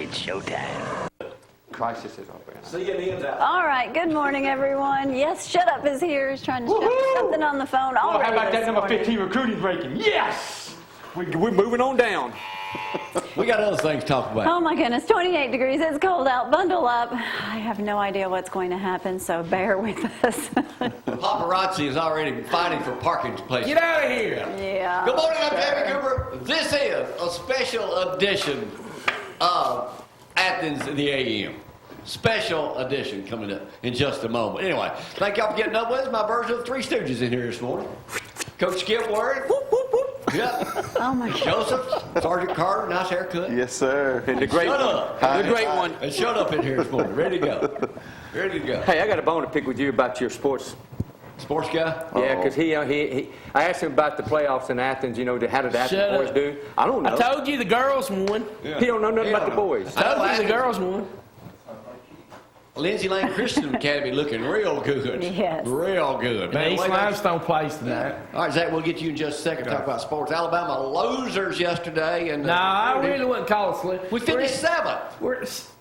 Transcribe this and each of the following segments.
It's showtime. Crisis is over. See you in the end. All right, good morning, everyone. Yes, Shut Up is here. He's trying to shut something on the phone Well, already. how about that number morning. 15 recruiting breaking? Yes! We're moving on down. We got other things to talk about. Oh my goodness, 28 degrees. It's cold out. Bundle up. I have no idea what's going to happen, so bear with us. Paparazzi is already fighting for parking places. Get out of here! Yeah. Good morning, I'm Jamie Cooper. This is a special edition of Athens in the AM. Special edition coming up in just a moment. Anyway, thank y'all for getting up with us. My version of Three Stooges in here this morning. Coach Skipworth. Yeah. Oh my God. Joseph, Sergeant Carter, nice haircut. Yes, sir. And the great Shut one. up. The great one. And shut up in here this morning. Ready to go. Ready to go. Hey, I got a bone to pick with you about your sports. Sports guy? Yeah, because I asked him about the playoffs in Athens. You know, how did the Athens boys do? I don't know. I told you the girls won. He don't know nothing about the boys. I told you the girls won. Lindsay Lane Christian Academy looking real good. Yes. Real good. Man, East Limestone plays tonight. All right, Zach, we'll get you in just a second to talk about sports. Alabama losers yesterday. And No, I really wouldn't call it slip. we finished seventh.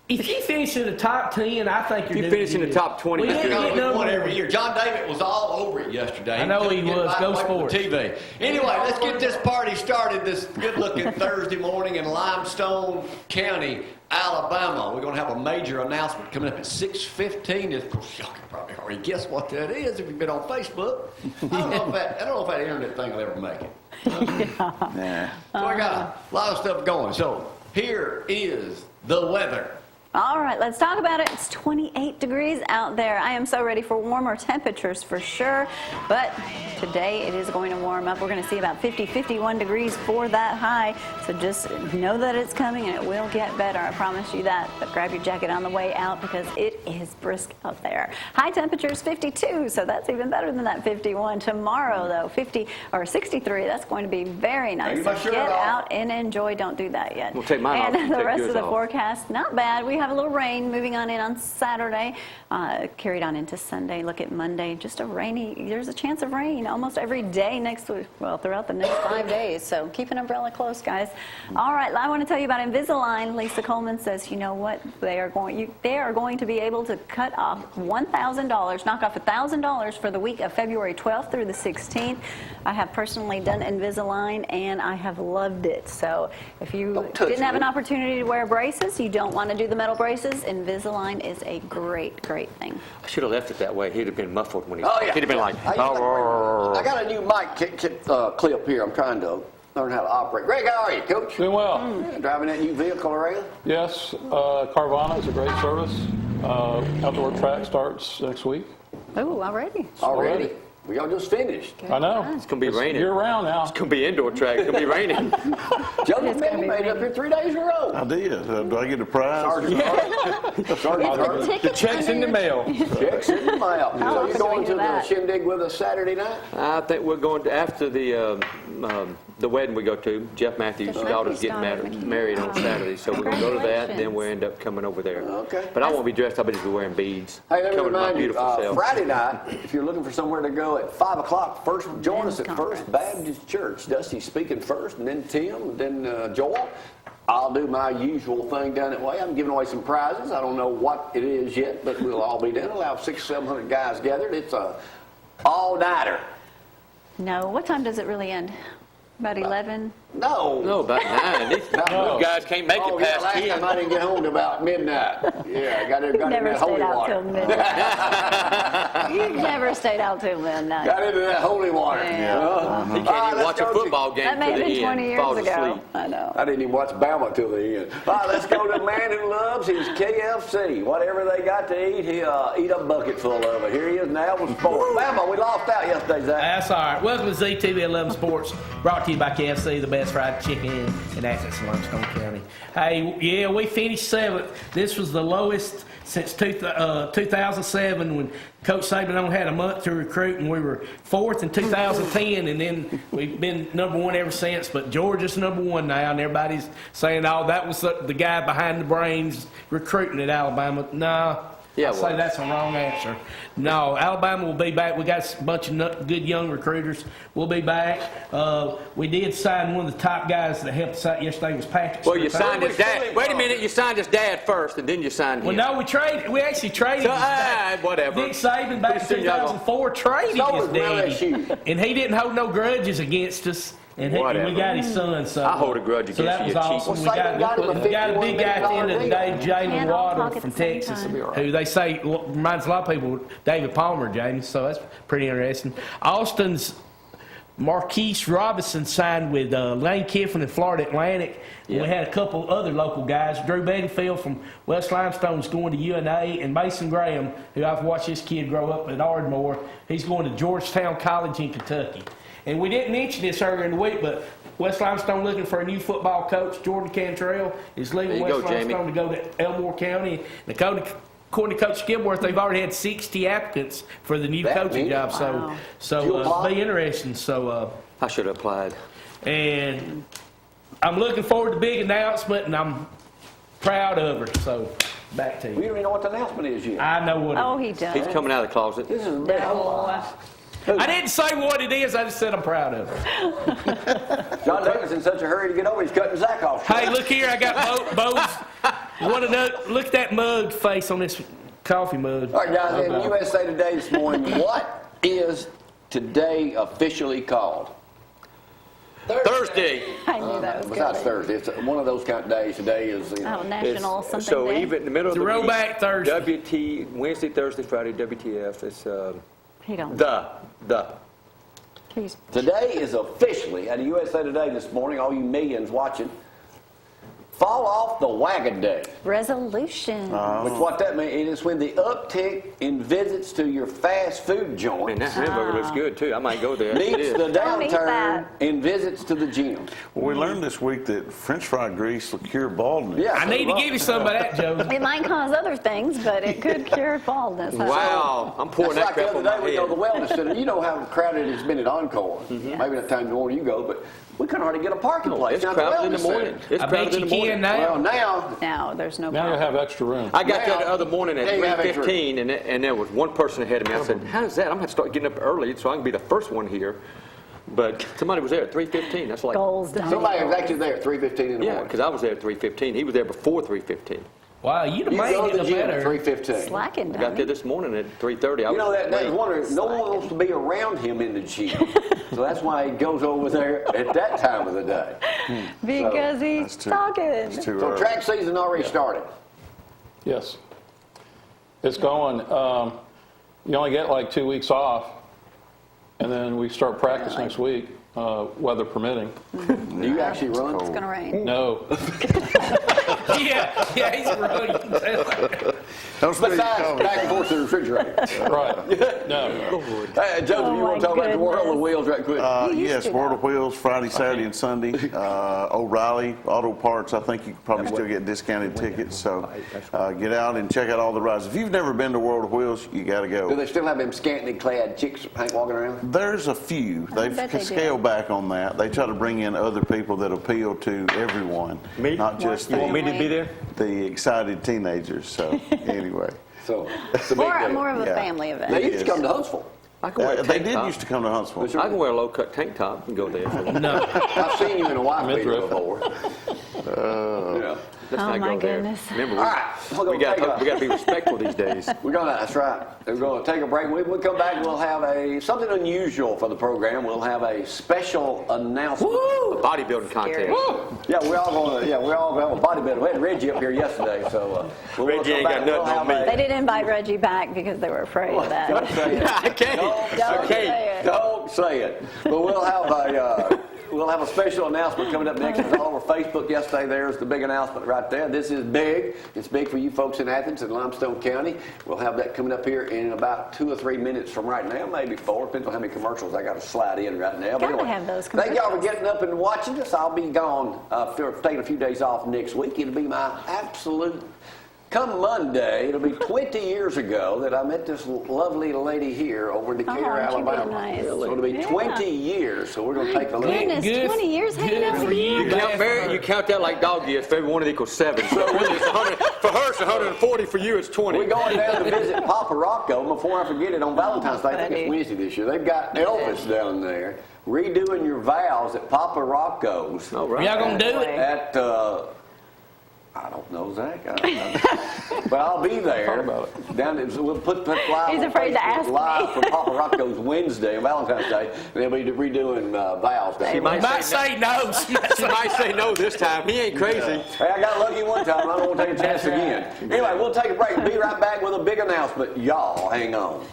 If you finish in the top 10, I think you're You doing finish in the good. top 20. We That's didn't good. get We number won every one. year. John David was all over it yesterday. I know he couldn't get was. right Go away from Sports. the TV. Anyway, let's get this party started this good-looking Thursday morning in Limestone County, Alabama. We're going to have a major announcement coming up at 6:15. Of course, y'all can probably already guess what that is if you've been on Facebook. I don't know if that internet thing will ever make it. Yeah. So we got a lot of stuff going. So here is the weather. All right, let's talk about it. It's 28 degrees out there. I am so ready for warmer temperatures for sure, but today it is going to warm up. We're going to see about 50, 51 degrees for that high, so just know that it's coming and it will get better. I promise you that, but grab your jacket on the way out because it is brisk out there. High temperatures 52, so that's even better than that 51. Tomorrow, though, 50 or 63, that's going to be very nice. Take So my shirt get off. out and enjoy. Don't do that yet. We'll take mine off. And You the take rest yours of the off. forecast, not bad. We have a little rain moving on in on Saturday, carried on into Sunday. Look at Monday, just a rainy, there's a chance of rain almost every day next week, well, throughout the next 5 days. So keep an umbrella close, guys. All right, I want to tell you about Invisalign. Lisa Coleman says, you know what, they are going to be able to cut off $1,000, knock off $1,000 for the week of February 12th through the 16th. I have personally done Invisalign and I have loved it. So if you didn't have an opportunity to wear braces, you don't want to do the metal braces, Invisalign is a great, great thing. I should have left it that way. He'd have been muffled when he. Oh, yeah. He'd have been like. I got a new mic clip here. I'm trying to learn how to operate. Greg, how are you, Coach? Doing well. Driving that new vehicle around? Yes, Carvana is a great service. Outdoor track starts next week. Oh, already? Already? Well, y'all just finished. I know. It's gonna be raining. Year round now. It's gonna be indoor track. It's gonna be raining. Joseph made it up here 3 days in a row. I did. Do I get a prize? The check's in the mail. Checks in the mail. How So often you do going we to do the that? shindig with us Saturday night? I think we're going to after the wedding we go to. Jeff Matthews' daughter's getting married on Saturday, so we're gonna go to that. Then we end up coming over there. Okay. But I won't be dressed up. I'll just be wearing beads. Hey, let me Coming to my remind you, beautiful self. Friday night, if you're looking for somewhere to go at 5 o'clock, join us at First Baptist Church. Dusty's speaking first, and then Tim, and then Joel. I'll do my usual thing down that way. I'm giving away some prizes. I don't know what it is yet, but we'll all be down. We'll have 600, 700 guys gathered. It's a all-nighter. No. What time does it really end? About 11? No, about 9. These guys can't make it past last 10. time I didn't get home till about midnight. Yeah, got into Never that stayed holy out water. till midnight. You've never stayed out till midnight. Got into that holy water. Yeah. He can't even watch a football game That may have to been the 20 end. years Falls ago. asleep. I know. I didn't even watch Bama till the end. All right, let's go to the man who loves his KFC. Whatever they got to eat, he'll eat a bucket full of it. Here he is now with sports. Bama, we lost out yesterday, Zack. That's all right. Welcome to ZTV 11 Sports, brought to you by KFC, the best fried chicken in Athens, Limestone County. Hey, yeah, we finished 7th. This was the lowest since 2007 when Coach Saban had a month to recruit, and we were 4th in 2010, and then we've been number 1 ever since. But Georgia's number 1 now, and everybody's saying, oh, that was the guy behind the brains recruiting at Alabama. No, Yeah, I it say was. that's a wrong answer. No, Alabama will be back. We got a bunch of good young recruiters. We'll be back. We did sign one of the top guys that helped us out yesterday was Patrick. Well, you signed his dad. Wait a minute, you signed his dad first, and then you signed him. Well, no, we actually traded. So, his dad. whatever. Nick Saban back in Pretty soon y'all 2004 traded So his was LSU. daddy, and he didn't hold no grudges against us. And we Whatever. got his son, so I hold a grudge so against that you, was you awesome. cheat. We Well, got Saban got we got a big guy at the end of the day, Jalen Hand on Waddle pocket from at the same Texas, time. who they say reminds a lot of people of David Palmer, James. So that's pretty interesting. Austin's Marquise Robinson signed with Lane Kiffin and Florida Atlantic. And we had a couple other local guys. Drew Bedingfield from West Limestone's going to UNA, and Mason Graham, who I've watched this kid grow up at Ardmore, he's going to Georgetown College in Kentucky. And we didn't mention this earlier in the week, but West Limestone looking for a new football coach. Jordan Cantrell is leaving There you West go, Jamie. Limestone to go to Elmore County. According to Coach Skipworth, they've already had 60 applicants for the new That coaching many? job. Wow. So Did you apply? it'll be interesting. So. I should have applied. And I'm looking forward to the big announcement, and I'm proud of her. So, back to We you. don't even know what the announcement is yet. I know what Oh, it he is. does. He's coming out of the closet. This is a big I didn't say what it is. I just said I'm proud of her. John Davis in such a hurry to get over, he's cutting Zack off. Hey, look here. I got Bo's. Look at that mug face on this coffee mug. All right, guys, in USA Today this morning, what is today officially called? Thursday. I knew that was Besides good. Thursday, it's one of those kind of days. Today is, you know, Oh, National something So day. even in the middle of the week, Throwback Thursday. WT, Wednesday, Thursday, Friday, WTF. It's He don't. the. He's today is officially, at USA Today this morning, all you millions watching, Fall Off the Wagon Day. resolution. Which what that means, it is when the uptick in visits to your fast food Man, joint that hamburger looks good too. I might go there. It meets is. the Don't eat downturn that. in visits to the gym. Well, we learned this week that French fry grease will cure baldness. Yeah, I need to give you some of that, Joe. It might cause other things, but it could cure baldness. Wow, I'm pouring That's that like the crap on other my day we go to the head. wellness center. You know how crowded it's been at Encore. Yes. Maybe that time more you go, but we couldn't hardly get a parking place. It's down at the crowded in the wellness morning. center. It's I crowded bet in you the morning. can now. Well, now Now there's no Now you problem. have extra room. I got there the other morning at There you have it, 3:15, and there was one person ahead of me. I said, "How's that? I'm gonna start getting up early so I can be the first one here." But somebody was there at 3:15. That's like, Goals done. somebody was actually there at 3:15 in the yeah, morning. because I was there at 3:15. He was there before 3:15. Wow, you'd have You made go to it the a gym at better. 3:15. Slacking, I got there Donnie. this morning at 3:30. You know that's wonder. No one wants to be around him in the gym, so that's why he goes over there at that time of the day. Because he's That's too- talking. It's too So early. track season already started. Yes. It's going. You only get like 2 weeks off, and then we start practice next week, weather permitting. Do you actually run? It's gonna rain. No. Yeah, he's running. Don't spit your Besides, coffee. back and forth to the refrigerator. Right. No. Hey, Joseph, Oh, you want my to talk about the World of goodness. Wheels right quick? You used Yes, to, World though. of Wheels, Friday, Saturday, and Sunday. O'Reilly Auto Parts, I think you can probably still get discounted tickets. So get out and check out all the rides. If you've never been to World of Wheels, you got to Do go. they still have them scantily clad chicks walking around? There's a few. They've bet they do. scaled back on that. They try to bring in other people that appeal to everyone, Me? not just You want me to be there? the excited teenagers. So anyway, So it's a big More, deal. more of a Yeah. family event. They used to come to Huntsville. I can wear a they tank did top. used to come to Huntsville. I can wear a low-cut tank top and go there. No. I've seen you in a wife beater Midriff. before. Yeah. Let's Oh, not my go there. goodness. Remember, All right, we got to be respectful these days. That's right. We're going to take a break. When we come back, we'll have something unusual for the program. We'll have a special announcement. A bodybuilding contest. Yeah, we're all going to have a bodybuilder. We had Reggie up here yesterday, so we'll Reggie come ain't back got and we'll nothing on have me. They didn't invite Reggie back because they were afraid of that. Don't say it. I can't. Don't say it. Don't say it. But we'll have a special announcement coming up next. It was all over Facebook yesterday. There's the big announcement right there. This is big. It's big for you folks in Athens and Limestone County. We'll have that coming up here in about 2 or 3 minutes from right now, maybe 4. Depends on how many commercials I got to slide in right now. But Gotta have those thank y'all for commercials. getting up and watching us. I'll be gone for taking a few days off next week. It'll be my absolute come Monday, it'll be 20 years ago that I met this lovely lady here over in Decatur, aren't you being Alabama. nice? So it'll be Yeah. 20 years. So we're going to take a little. Goodness, 20 years hanging out for with you. You count that like dog years. For every one, it equals 7. So really, it's 100. For her, it's 140. For you, it's 20. We're going down to visit Papa Rocco. Before I forget it, on Valentine's Day, I think it's Wednesday this year, they've got Elvis down there redoing your vows at Papa Rocco's. All right. Y'all gonna do it? At, I don't know, Zack. But I'll be there. Down there, we'll put live He's on afraid to Facebook ask me. live for Papa Rocco's Wednesday, Valentine's Day, and they'll be redoing vows down You there. might say no. She might say no this time. He ain't crazy. Hey, I got lucky one time. I don't want to take a chance again. Anyway, we'll take a break. Be right back with a big announcement. Y'all hang on.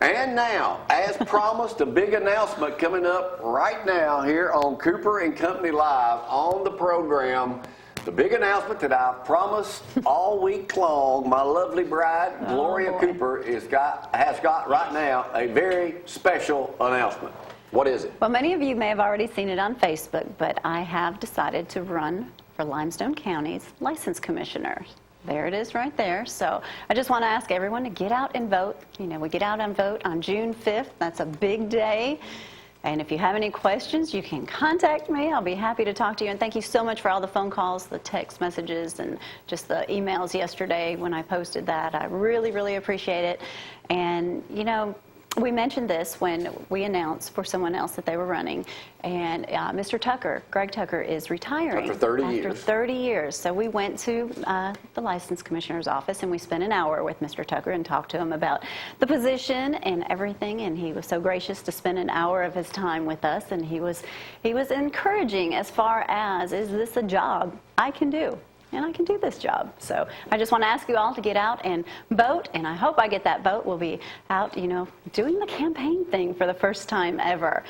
And now, as promised, a big announcement coming up right now here on Cooper and Company Live on the program. The big announcement that I've promised all week long. My lovely bride, Gloria Cooper, has got right now a very special announcement. What is it? Well, many of you may have already seen it on Facebook, but I have decided to run for Limestone County's License Commissioner. There it is right there. So I just want to ask everyone to get out and vote. You know, we get out and vote on June 5th. That's a big day. And if you have any questions, you can contact me. I'll be happy to talk to you. And thank you so much for all the phone calls, the text messages, and just the emails yesterday when I posted that. I really, really appreciate it. And, you know, we mentioned this when we announced for someone else that they were running, and Mr. Tucker, Greg Tucker, is retiring. After 30 years. After 30 years. So we went to the License Commissioner's office, and we spent an hour with Mr. Tucker and talked to him about the position and everything, and he was so gracious to spend an hour of his time with us, and he was encouraging as far as, is this a job I can do? And I can do this job. So I just want to ask you all to get out and vote, and I hope I get that vote. We'll be out, you know, doing the campaign thing for the first time ever.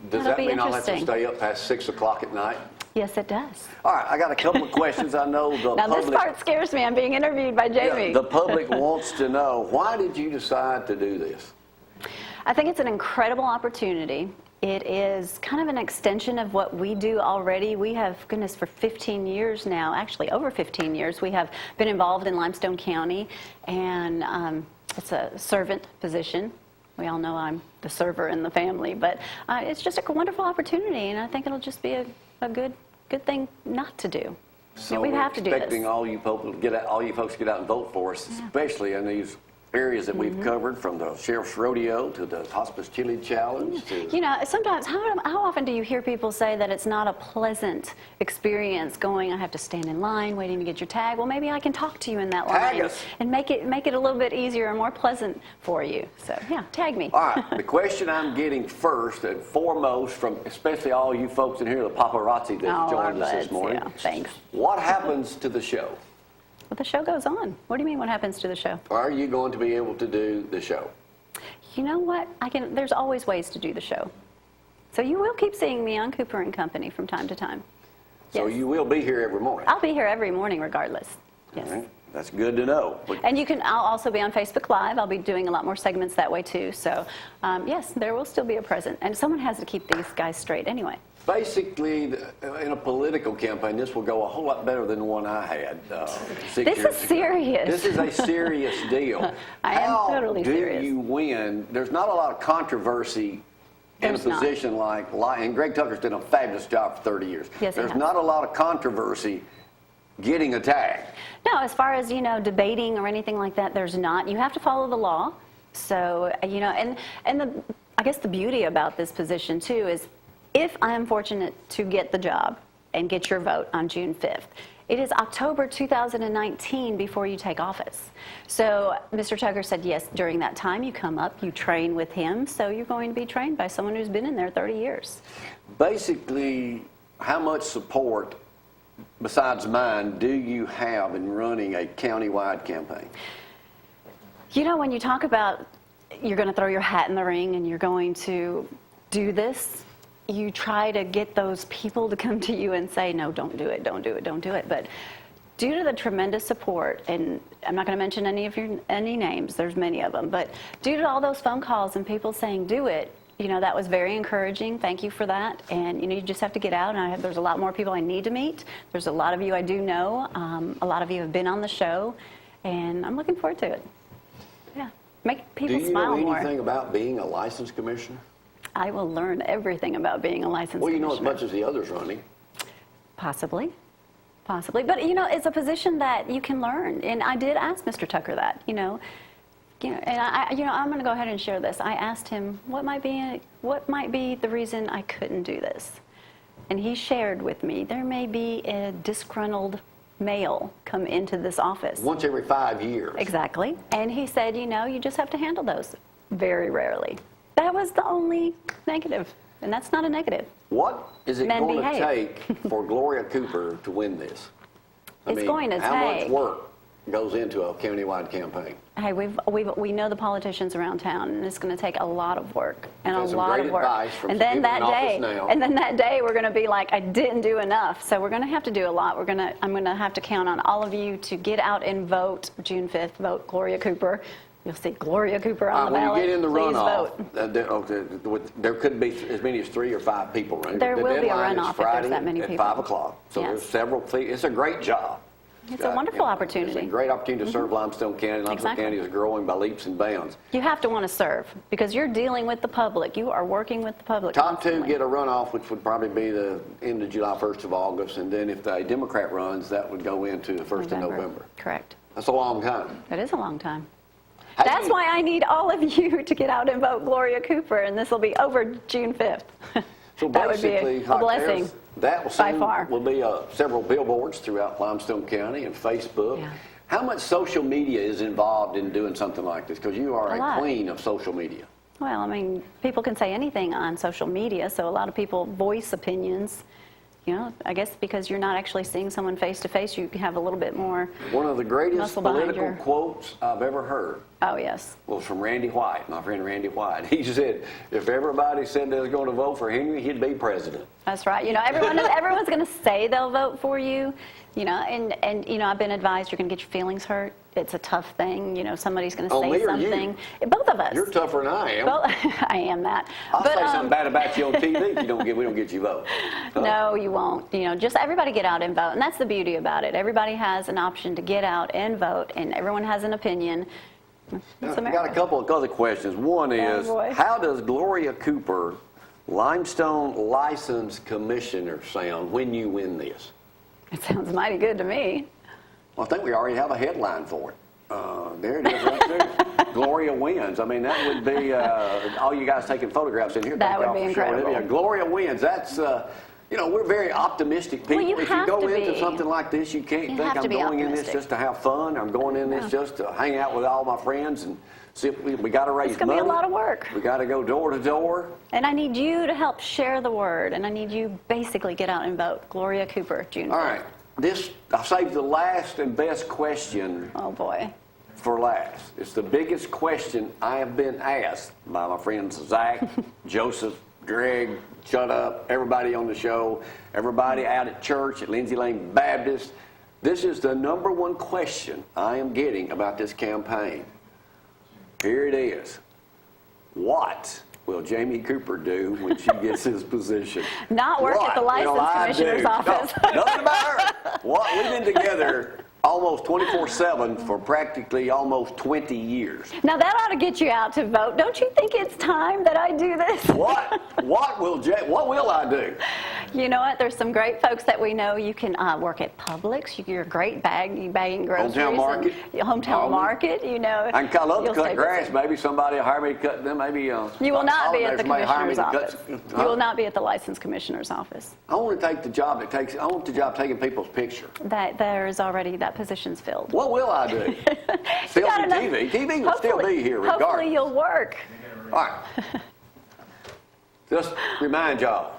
Does That'll that be mean I'll have to interesting. stay up past 6 o'clock at night? Yes, it does. All right, I got a couple of questions. I know the Now, public... this part scares me. I'm being interviewed by Jamie. Yeah, the public wants to know, why did you decide to do this? I think it's an incredible opportunity. It is kind of an extension of what we do already. We have, goodness, for 15 years now, actually over 15 years, we have been involved in Limestone County, and it's a servant position. We all know I'm the server in the family, but it's just a wonderful opportunity, and I think it'll just be a good thing not to do. So we we're have to do expecting this. all you folks to get out and vote for us, especially in these areas that we've covered, from the Sheriff's Rodeo to the Hospice Chili Challenge. To You know, sometimes, how often do you hear people say that it's not a pleasant experience going, I have to stand in line waiting to get your tag? Well, maybe I can talk to you in that Tag line us. and make it a little bit easier and more pleasant for you. So, yeah, tag me. All right, the question I'm getting first and foremost from especially all you folks in here, the paparazzi that joined us this morning. Yeah, thanks. What happens to the show? Well, the show goes on. What do you mean, what happens to the show? Are you going to be able to do the show? You know what? There's always ways to do the show. So you will keep seeing me on Cooper and Company from time to time. So Yes. you will be here every morning? I'll be here every morning regardless. Yes. All right, that's good to know. But And I'll also be on Facebook Live. I'll be doing a lot more segments that way too. So, yes, there will still be a present. And someone has to keep these guys straight anyway. basically, in a political campaign, this will go a whole lot better than the one I had 6 years ago. This is serious. This is a serious deal. I am totally serious. How do you win? There's not a lot of controversy in a There's not. position like, and Greg Tucker's done a fabulous job for 30 years. Yes, he There's has. not a lot of controversy getting a tag. No, as far as, debating or anything like that, there's not. You have to follow the law. So, and I guess the beauty about this position, too, is if I am fortunate to get the job and get your vote on June 5th, it is October 2019 before you take office. So Mr. Tucker said, yes, during that time you come up, you train with him, so you're going to be trained by someone who's been in there 30 years. Basically, how much support besides mine do you have in running a county-wide campaign? When you talk about you're going to throw your hat in the ring and you're going to do this, you try to get those people to come to you and say, no, don't do it, don't do it, don't do it. But due to the tremendous support, and I'm not going to mention any names, there's many of them, but due to all those phone calls and people saying do it, you know, that was very encouraging. Thank you for that. And you know, you just have to get out, and there's a lot more people I need to meet. There's a lot of you I do know. A lot of you have been on the show, and I'm looking forward to it. Yeah, make people smile more. Do you know anything about being a licensed commissioner? I will learn everything about being a licensed commissioner. Well, you know as much as the others, Ronnie. Possibly. But, you know, it's a position that you can learn. And I did ask Mr. Tucker that, you know, and I'm going to go ahead and share this. I asked him, what might be the reason I couldn't do this? And he shared with me, there may be a disgruntled male come into this office. Once every 5 years. Exactly. And he said, you know, you just have to handle those very rarely. That was the only negative. And that's not a negative. What is it Men going to behave. take for Gloria Cooper to win this? It's going to how take. much work goes into a countywide campaign? Hey, we know the politicians around town, and it's going to take a lot and a That's some lot great of work. advice from And then people that in office day, now. and then that day, we're going to be like, I didn't do enough. So we're going to have to do a lot. I'm going to have to count on all of you to get out and vote June 5th. Vote Gloria Cooper. You'll see Gloria Cooper on the When ballot. you get in the Please runoff, vote. there could be as many as 3 or 5 people running. There The will be a deadline is runoff if there's Friday that many at people. 5 o'clock. So Yes. there's several. It's a great job. It's a wonderful It's opportunity. a great opportunity to serve Limestone County. Limestone Exactly. County is growing by leaps and bounds. You have to want to serve because you're dealing with the public. You are working with the public. Top 2 constantly. get a runoff, which would probably be the end of July, 1st of August, and then if a Democrat runs, that would go into the 1st of November. Correct. That's a long time. That is a long time. How do That's you- why I need all of you to get out and vote Gloria Cooper, and this will be over June 5th. So That would be basically, a blessing. That will by far. will be several billboards throughout Limestone County and Facebook. Yeah. How much social media is involved in doing something like this? Because you are A a lot. queen of social media. Well, I mean, people can say anything on social media, so a lot of people voice opinions. You know, I guess because you're not actually seeing someone face to face, you have a little bit more. One of the greatest Muscle behind political your- quotes I've ever heard Oh, yes. was from Randy White, my friend Randy White. He said, if everybody said they was going to vote for Henry, he'd be president. That's right. You know, everyone's going to say they'll vote for you. You know, and you know, I've been advised you're going to get your feelings hurt. It's a tough thing. You know, somebody's going to Oh, say me or you? something. Both of us. You're tougher than I am. Well, I am that. I'll But, say something bad about you on TV if we don't get you vote. No, you won't. You know, just everybody get out and vote, and that's the beauty about it. Everybody has an option to get out and vote, and everyone has an opinion. It's I got a America. couple of other questions. One is, boy. how does Gloria Cooper, Limestone License Commissioner, sound when you win this? It sounds mighty good to me. Well, I think we already have a headline for it. There it is right there. Gloria wins. I mean, that would be, all you guys taking photographs in here. That thank would y'all be for showing it. incredible. Yeah, Gloria wins. That's, you know, we're very optimistic people. Well, you if have you go to into be. something like this, you can't You think have to I'm be going in this optimistic. just to have fun. I'm going in this No. just to hang out with all my friends and see if we got to raise It's gonna money. be a lot of work. We got to go door to door. And I need you to help share the word, and I need you basically get out and vote. Gloria Cooper, June 5th. All right. I saved the last and best question Oh, boy. for last. It's the biggest question I have been asked by my friends Zack, Joseph, Greg, Shut Up, everybody on the show, everybody out at church at Lindsay Lane Baptist. This is the number one question I am getting about this campaign. Here it is. What will Jamie Cooper do when she gets his position? Not work at the What will license I commissioner's do? office. No, nothing about her. What? We've been together almost 24/7 for practically almost 20 years. Now, that ought to get you out to vote. Don't you think it's time that I do this? What will I do? You know what? There's some great folks that we know. You can work at Publix. You're a great bagging groceries. Hometown market. And hometown market, you know. I love to You'll cut stay grass. busy. Maybe somebody will hire me to cut them. Maybe You will not be at the somebody hire me commissioner's to office. cut. You will not be at the license commissioner's office. I want to take the job I want the job taking people's picture. That there is already, that position's filled. What will I do? Still You got be enough- TV. TV will still be here regardless. Hopefully you'll work. All right. Just remind y'all,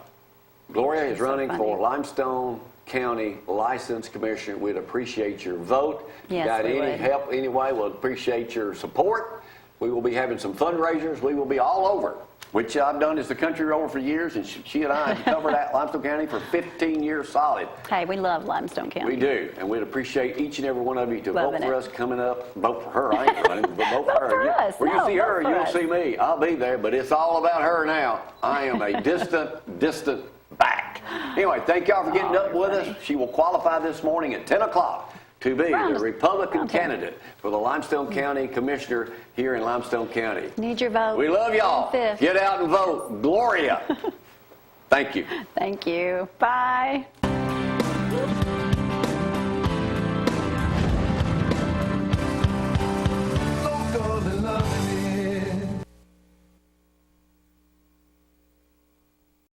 Gloria is So running funny. for Limestone County License Commissioner. We'd appreciate your vote. Yes, Got we any would. help anyway, we'll appreciate your support. We will be having some fundraisers. We will be all over which I've done as the country roller for years, and she and I have covered that Limestone County for 15 years solid. Hey, we love Limestone County. We do, and we'd appreciate each and every one of you to Loving vote for it. us coming up. Vote for her, I ain't running, but vote for her. for us. Where you No, see her, vote for you'll us. see me. I'll be there, but it's all about her now. I am a distant back. Anyway, thank y'all for getting up with us. She will qualify this morning at 10 o'clock to be the Republican candidate for the Limestone County Commissioner here in Limestone County. Need your vote. We love y'all. June 5th. Get out and vote. Gloria. Thank you. Thank you. Bye.